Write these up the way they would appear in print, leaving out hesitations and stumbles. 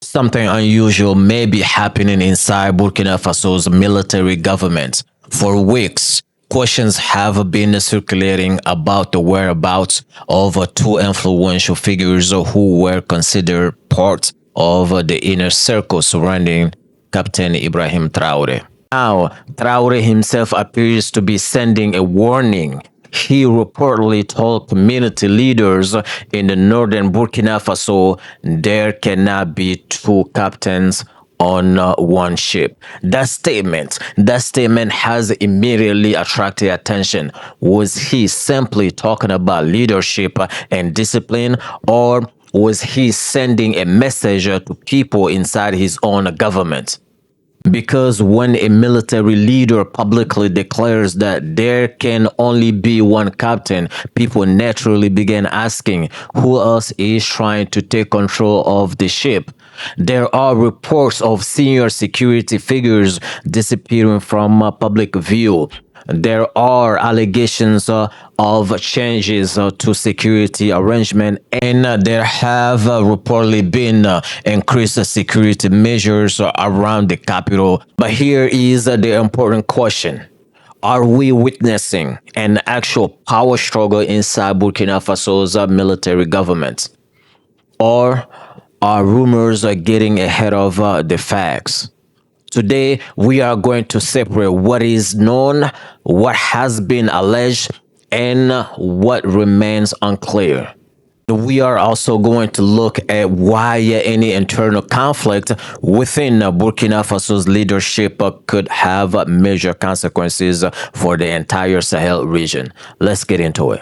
Something unusual may be happening inside Burkina Faso's military government. For weeks, questions have been circulating about the whereabouts of two influential figures who were considered part of the inner circle surrounding Captain Ibrahim Traoré. Now, Traoré himself appears to be sending a warning. He reportedly told community leaders in the northern Burkina Faso there cannot be two captains on one ship. That statement has immediately attracted attention. Was he simply talking about leadership and discipline, or was he sending a message to people inside his own government? Because when a military leader publicly declares that there can only be one captain, people naturally begin asking who else is trying to take control of the ship. There are reports of senior security figures disappearing from public view. There are allegations of changes to security arrangement, and there have reportedly been increased security measures around the capital. But here is the important question. Are we witnessing an actual power struggle inside Burkina Faso's military government? Or are rumors getting ahead of the facts? Today, we are going to separate what is known, what has been alleged, and what remains unclear. We are also going to look at why any internal conflict within Burkina Faso's leadership could have major consequences for the entire Sahel region. Let's get into it.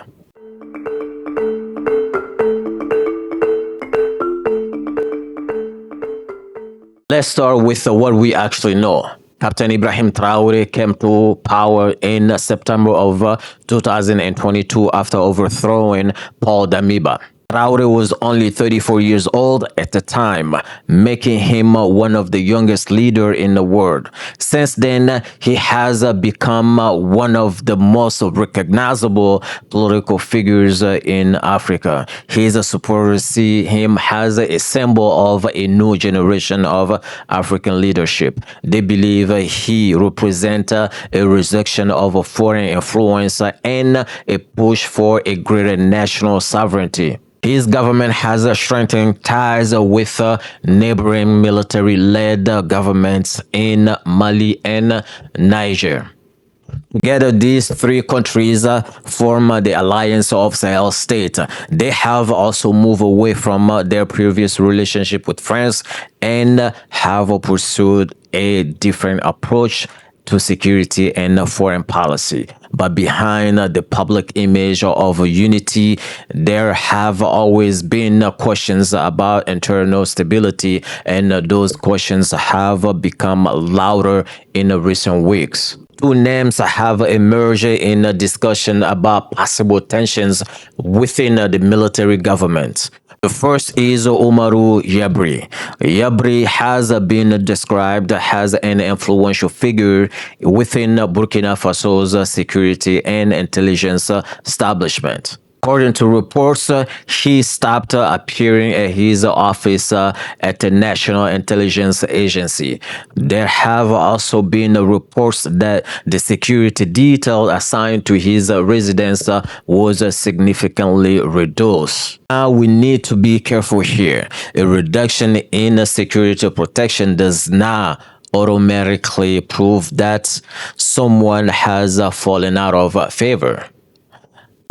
Let's start with what we actually know. Captain Ibrahim Traoré came to power in September of 2022 after overthrowing Paul Damiba. Traoré was only 34 years old at the time, making him one of the youngest leaders in the world. Since then, he has become one of the most recognizable political figures in Africa. His supporters see him as a symbol of a new generation of African leadership. They believe he represents a rejection of foreign influence and a push for a greater national sovereignty. His government has strengthened ties with neighboring military-led governments in Mali and Niger. Together, these three countries form the Alliance of Sahel States. They have also moved away from their previous relationship with France and have pursued a different approach to security and foreign policy. But behind the public image of unity, there have always been questions about internal stability, and those questions have become louder in recent weeks. Two names have emerged in a discussion about possible tensions within the military government. The first is Oumarou Yabré. Yabré has been described as an influential figure within Burkina Faso's security and intelligence establishment. According to reports, he stopped appearing at his office at the National Intelligence Agency. There have also been reports that the security detail assigned to his residence was significantly reduced. Now we need to be careful here. A reduction in security protection does not automatically prove that someone has fallen out of favor.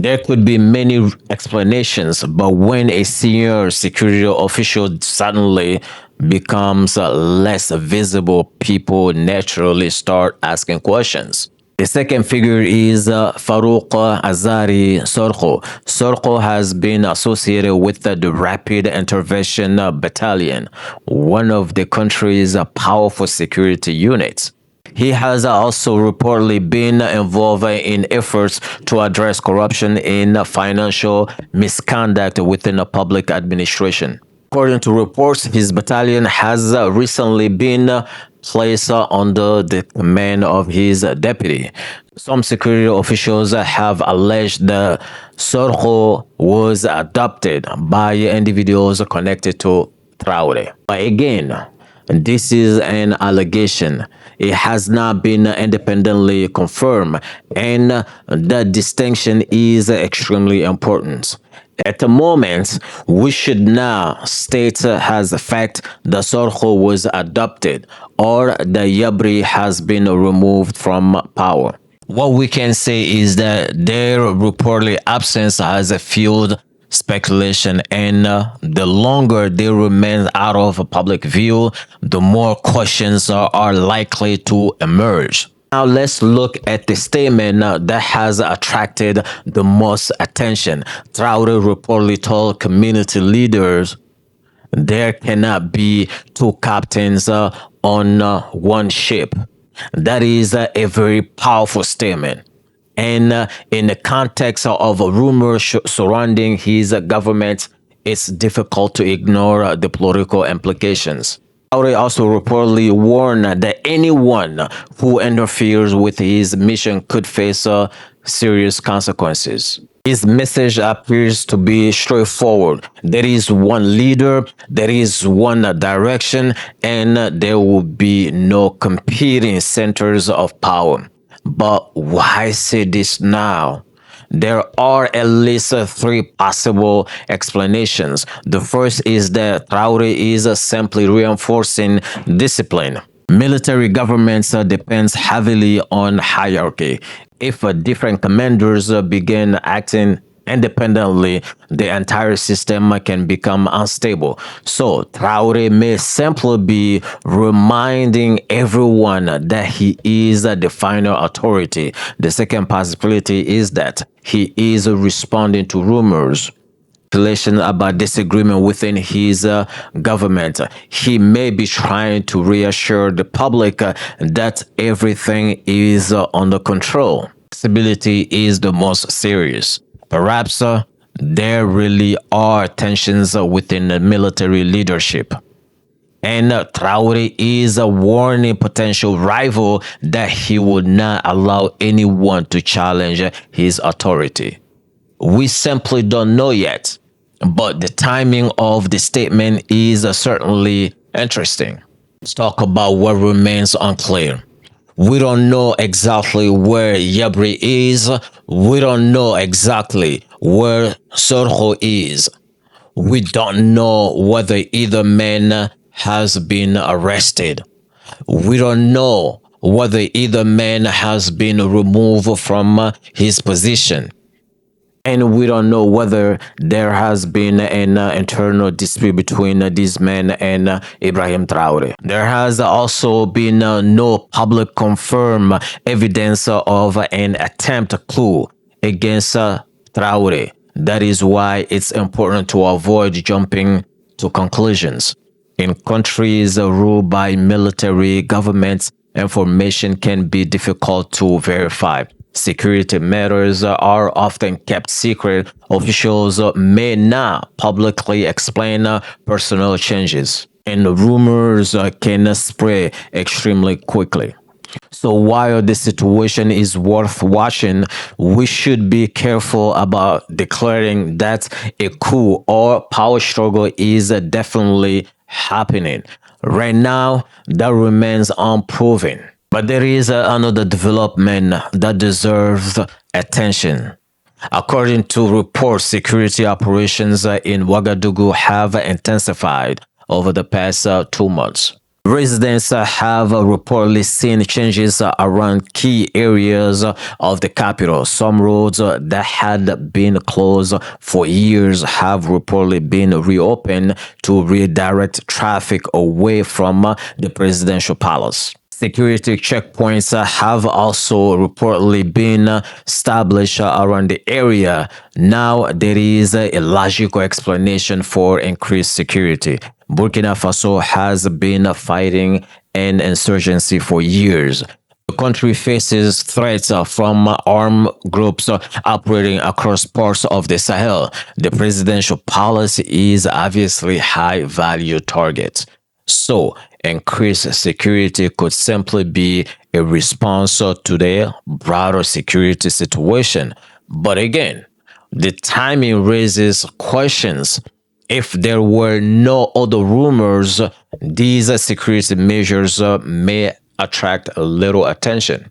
There could be many explanations, but when a senior security official suddenly becomes less visible, people naturally start asking questions. The second figure is Farouk Azaria Sorgho. Sorgho has been associated with the Rapid Intervention Battalion, one of the country's powerful security units. He has also reportedly been involved in efforts to address corruption in financial misconduct within the public administration. According to reports, his battalion has recently been placed under the command of his deputy. Some security officials have alleged that Sorgho was adopted by individuals connected to Traoré. But again, this is an allegation. It has not been independently confirmed, and the distinction is extremely important. At the moment, we should now state as a fact the Sorgho was adopted or the Yabré has been removed from power. What we can say is that their reportedly absence has fueled speculation, and the longer they remain out of public view, the more questions are likely to emerge. Now let's look at the statement that has attracted the most attention. Traoré reportedly told community leaders there cannot be two captains on one ship. That is a very powerful statement. And in the context of a rumor surrounding his government, it's difficult to ignore the political implications. Traoré also reportedly warned that anyone who interferes with his mission could face serious consequences. His message appears to be straightforward. There is one leader, there is one direction, and there will be no competing centers of power. But why say this now? There are at least three possible explanations. The first is that Traoré is simply reinforcing discipline. Military governments depends heavily on hierarchy. If different commanders begin acting independently, the entire system can become unstable. So Traoré may simply be reminding everyone that he is the final authority. The second possibility is that he is responding to rumors about disagreement within his government. He may be trying to reassure the public that everything is under control. Possibility is the most serious. Perhaps there really are tensions within the military leadership. And Traoré is warning potential rival that he would not allow anyone to challenge his authority. We simply don't know yet, but the timing of the statement is certainly interesting. Let's talk about what remains unclear. We don't know exactly where Yabré is. We don't know exactly where Sorgho is. We don't know whether either man has been arrested. We don't know whether either man has been removed from his position. And we don't know whether there has been an internal dispute between these men and Ibrahim Traoré. There has also been no public confirmed evidence of an attempt coup against Traoré. That is why it's important to avoid jumping to conclusions. In countries ruled by military governments, information can be difficult to verify. Security matters are often kept secret. Officials may not publicly explain personnel changes, and rumors can spread extremely quickly. So while the situation is worth watching, we should be careful about declaring that a coup or power struggle is definitely happening. Right now, that remains unproven. But there is another development that deserves attention. According to reports, security operations in Ouagadougou have intensified over the past 2 months. Residents have reportedly seen changes around key areas of the capital. Some roads that had been closed for years have reportedly been reopened to redirect traffic away from the presidential palace. Security checkpoints have also reportedly been established around the area. Now there is a logical explanation for increased security. Burkina Faso has been fighting an insurgency for years. The country faces threats from armed groups operating across parts of the Sahel. The presidential palace is obviously a high-value target. So, increased security could simply be a response to the broader security situation. But again, the timing raises questions. If there were no other rumors, these security measures may attract a little attention.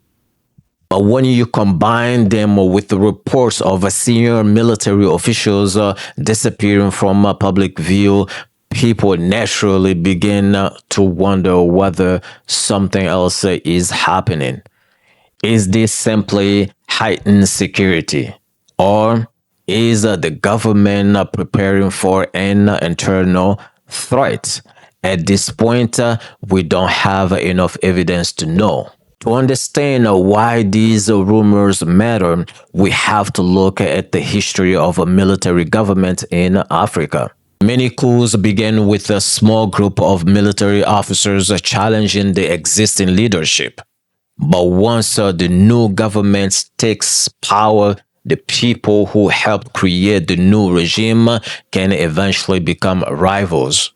But when you combine them with the reports of senior military officials disappearing from public view, people naturally begin to wonder whether something else is happening. Is this simply heightened security? Or is the government preparing for an internal threat? At this point, we don't have enough evidence to know. To understand why these rumors matter, we have to look at the history of a military government in Africa. Many coups began with a small group of military officers challenging the existing leadership. But once the new government takes power, the people who helped create the new regime can eventually become rivals.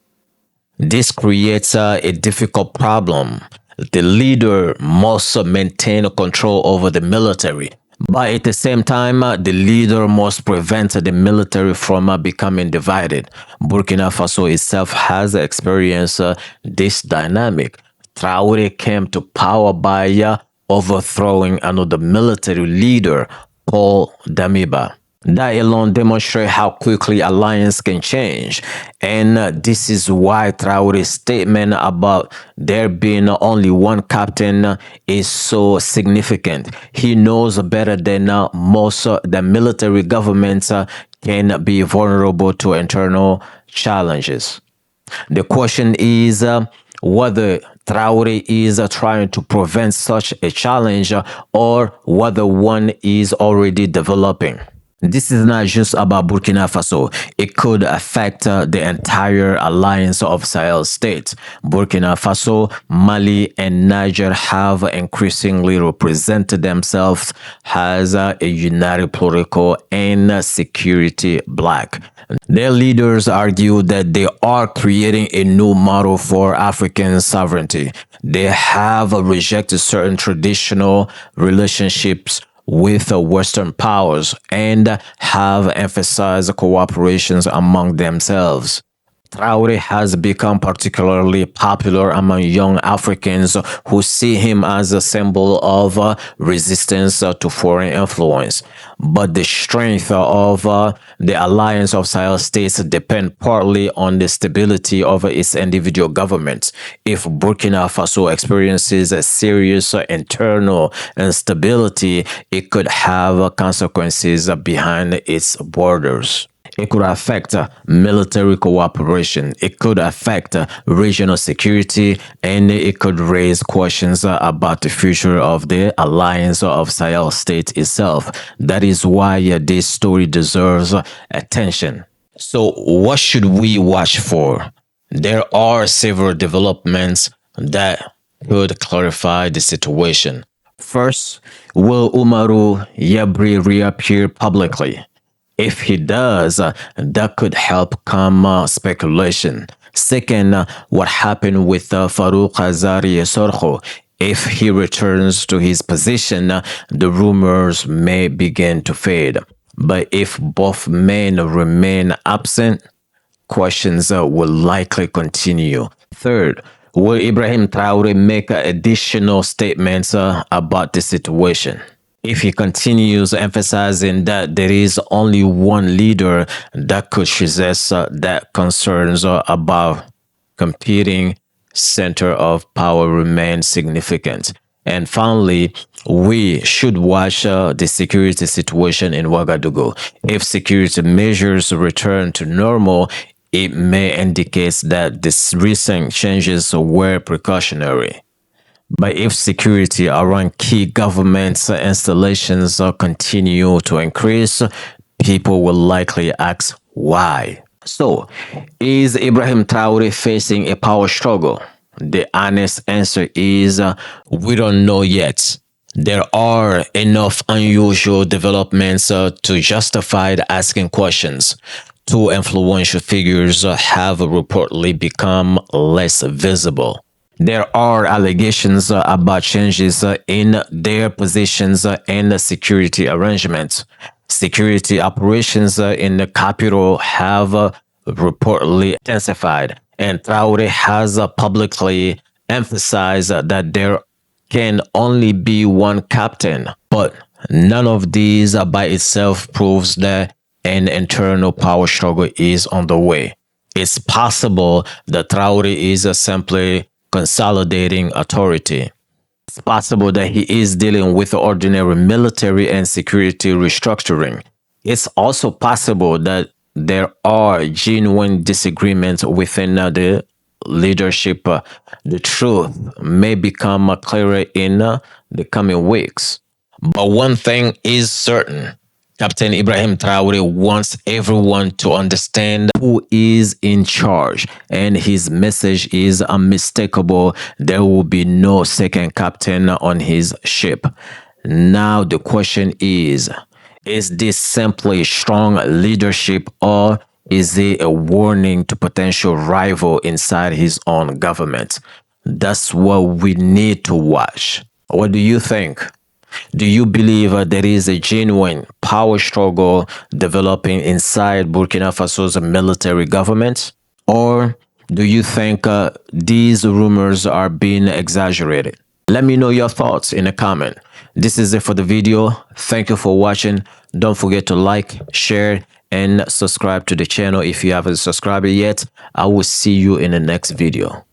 This creates a difficult problem. The leader must maintain control over the military, but at the same time, the leader must prevent the military from becoming divided. Burkina Faso itself has experienced this dynamic. Traoré came to power by overthrowing another military leader, Paul Damiba. That alone demonstrates how quickly alliance can change. And this is why Traoré's statement about there being only one captain is so significant. He knows better than most that military governments can be vulnerable to internal challenges. The question is whether Traoré is trying to prevent such a challenge or whether one is already developing. This is not just about Burkina Faso. It could affect the entire alliance of Sahel states. Burkina Faso, Mali, and Niger have increasingly represented themselves as a united political and security bloc. Their leaders argue that they are creating a new model for African sovereignty. They have rejected certain traditional relationships with Western powers and have emphasized cooperations among themselves. Traoré has become particularly popular among young Africans who see him as a symbol of resistance to foreign influence. But the strength of the alliance of Sahel states depend partly on the stability of its individual governments. If Burkina Faso experiences a serious internal instability, it could have consequences behind its borders. It could affect military cooperation. It could affect regional security, and it could raise questions about the future of the alliance of Sahel states itself. That is why this story deserves attention. So, what should we watch for? There are several developments that could clarify the situation. First, will Oumarou Yabré reappear publicly? If he does, that could help calm speculation. Second, what happened with Farouk Azaria Sorgho? If he returns to his position, the rumors may begin to fade. But if both men remain absent, questions will likely continue. Third, will Ibrahim Traoré make additional statements about the situation? If he continues emphasizing that there is only one leader, that could suggest that concerns about competing center of power remain significant. And finally, we should watch the security situation in Ouagadougou. If security measures return to normal, it may indicate that the recent changes were precautionary. But if security around key government installations continue to increase, people will likely ask why. So, is Ibrahim Traoré facing a power struggle? The honest answer is we don't know yet. There are enough unusual developments to justify asking questions. Two influential figures have reportedly become less visible. There are allegations about changes in their positions and security arrangements. Security operations in the capital have reportedly intensified, and Traoré has publicly emphasized that there can only be one captain. But none of these by itself proves that an internal power struggle is on the way. It's possible that Traoré is simply consolidating authority. It's possible that he is dealing with ordinary military and security restructuring. It's also possible that there are genuine disagreements within the leadership. The truth may become clearer in the coming weeks. But one thing is certain. Captain Ibrahim Traoré wants everyone to understand who is in charge, and his message is unmistakable. There will be no second captain on his ship. Now the question is this simply strong leadership, or is it a warning to potential rival inside his own government? That's what we need to watch. What do you think? Do you believe there is a genuine power struggle developing inside Burkina Faso's military government? Or do you think these rumors are being exaggerated? Let me know your thoughts in a comment. This is it for the video. Thank you for watching. Don't forget to like, share, and subscribe to the channel if you haven't subscribed yet. I will see you in the next video.